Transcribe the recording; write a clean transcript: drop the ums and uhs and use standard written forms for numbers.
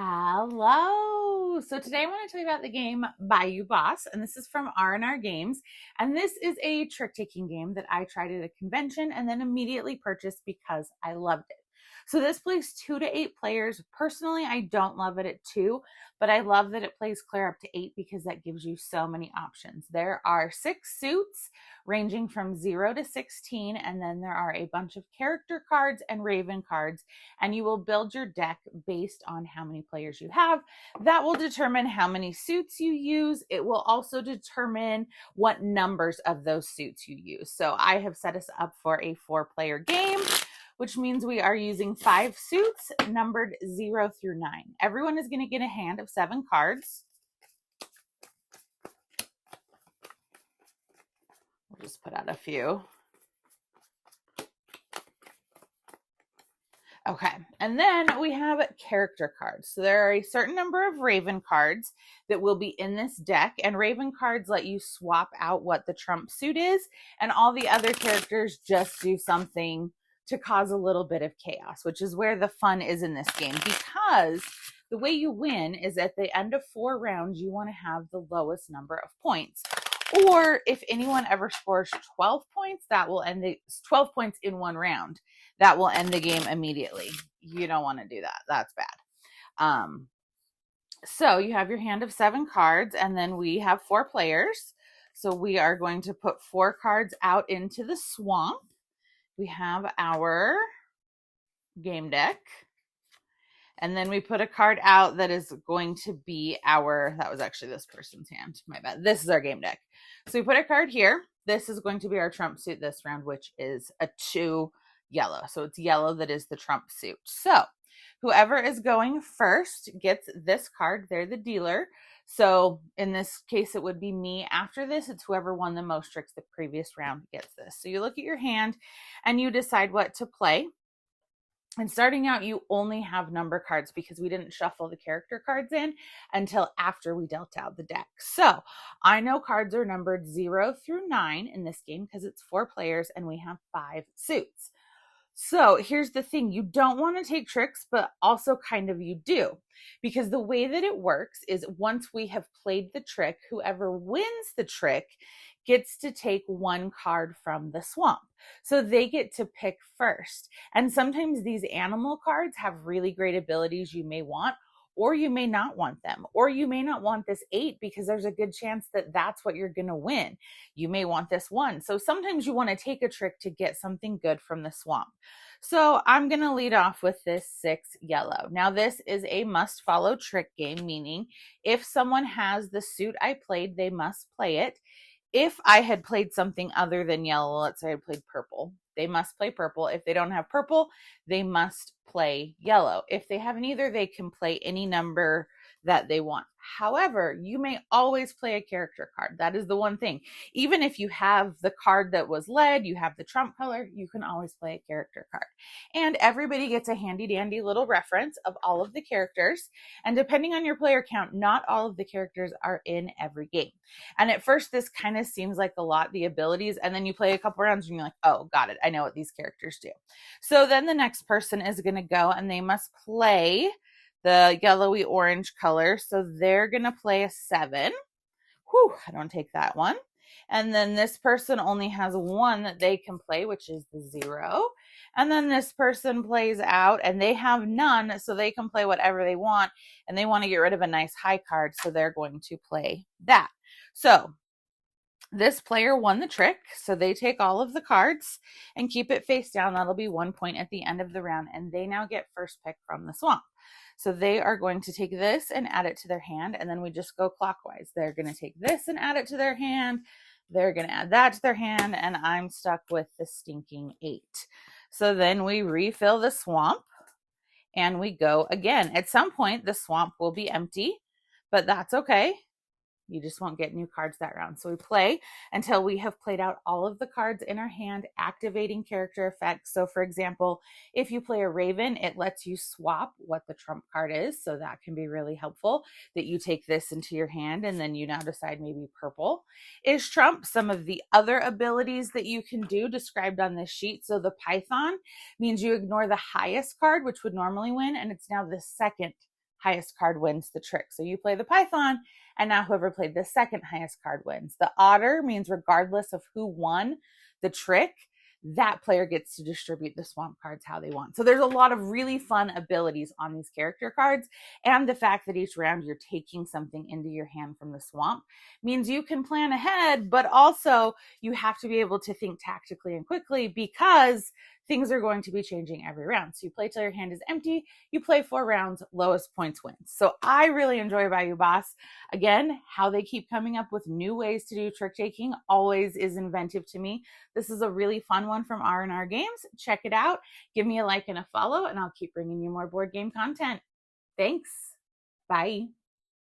Hello. So today I want to tell you about the game Bayou Boss, and this is from R&R Games. And this is a trick-taking game that I tried at a convention and then immediately purchased because I loved it. So this plays 2 to 8 players. Personally, I don't love it at 2, but I love that it plays clear up to 8 because that gives you so many options. There are 6 suits ranging from 0 to 16, and then there are a bunch of character cards and raven cards, and you will build your deck based on how many players you have. That will determine how many suits you use. It will also determine what numbers of those suits you use. So I have set us up for a 4-player game, which means we are using 5 suits numbered 0 through 9. Everyone is going to get a hand of 7 cards. We'll just put out a few. Okay, and then we have character cards. So there are a certain number of raven cards that will be in this deck, and raven cards let you swap out what the trump suit is, and all the other characters just do something to cause a little bit of chaos, which is where the fun is in this game, because the way you win is at the end of 4 rounds, you want to have the lowest number of points. Or if anyone ever scores 12 points, that will end the 12 points in 1 round. That will end the game immediately. You don't want to do that. That's bad. So you have your hand of 7 cards, and then we have 4 players. So we are going to put 4 cards out into the swamp. We have our game deck. And then we put a card out that is going to be that was actually this person's hand. My bad. This is our game deck. So we put a card here. This is going to be our trump suit this round, which is a 2 yellow. So it's yellow that is the trump suit. So whoever is going first gets this card. They're the dealer. So in this case, it would be me. After this, it's whoever won the most tricks the previous round gets this. So you look at your hand and you decide what to play. And starting out, you only have number cards because we didn't shuffle the character cards in until after we dealt out the deck. So I know cards are numbered 0 through 9 in this game because it's 4 players and we have 5 suits. So here's the thing. You don't want to take tricks, but also kind of you do. Because the way that it works is once we have played the trick, whoever wins the trick gets to take 1 card from the swamp. So they get to pick first. And sometimes these animal cards have really great abilities you may want, or you may not want them, or you may not want this 8 because there's a good chance that that's what you're going to win. You may want this 1. So sometimes you want to take a trick to get something good from the swamp. So I'm going to lead off with this 6 yellow. Now this is a must follow trick game, meaning if someone has the suit I played, they must play it. If I had played something other than yellow, let's say I played purple, they must play purple. If they don't have purple, they must play yellow. If they have neither, they can play any number that they want. However, you may always play a character card. That is the one thing. Even if you have the card that was led, you have the trump color, you can always play a character card. And everybody gets a handy dandy little reference of all of the characters. And depending on your player count, not all of the characters are in every game. And at first, this kind of seems like a lot, the abilities, and then you play a couple rounds and you're like, oh, got it. I know what these characters do. So then the next person is going to go and they must play the yellowy orange color. So they're going to play a 7. Whew, I don't take that one. And then this person only has 1 that they can play, which is the 0. And then this person plays out and they have none, so they can play whatever they want. And they want to get rid of a nice high card, so they're going to play that. So this player won the trick, so they take all of the cards and keep it face down. That'll be 1 point at the end of the round, and they now get first pick from the swamp. So they are going to take this and add it to their hand, and then we just go clockwise. They're going to take this and add it to their hand. They're going to add that to their hand, and I'm stuck with the stinking 8. So then we refill the swamp, and we go again. At some point, the swamp will be empty, but that's okay. You just won't get new cards that round. So we play until we have played out all of the cards in our hand, activating character effects. So for example, if you play a raven, it lets you swap what the trump card is. So that can be really helpful, that you take this into your hand and then you now decide maybe purple is trump. Some of the other abilities that you can do described on this sheet. So the python means you ignore the highest card, which would normally win, and it's now the second highest card wins the trick. So you play the python, and now whoever played the second highest card wins. The otter means regardless of who won the trick, that player gets to distribute the swamp cards how they want. So there's a lot of really fun abilities on these character cards, and the fact that each round you're taking something into your hand from the swamp means you can plan ahead, but also you have to be able to think tactically and quickly because things are going to be changing every round. So you play till your hand is empty, you play 4 rounds, lowest points wins. So I really enjoy Bayou Boss. Again, how they keep coming up with new ways to do trick taking always is inventive to me. This is a really fun one from R&R Games. Check it out. Give me a like and a follow, and I'll keep bringing you more board game content. Thanks. Bye.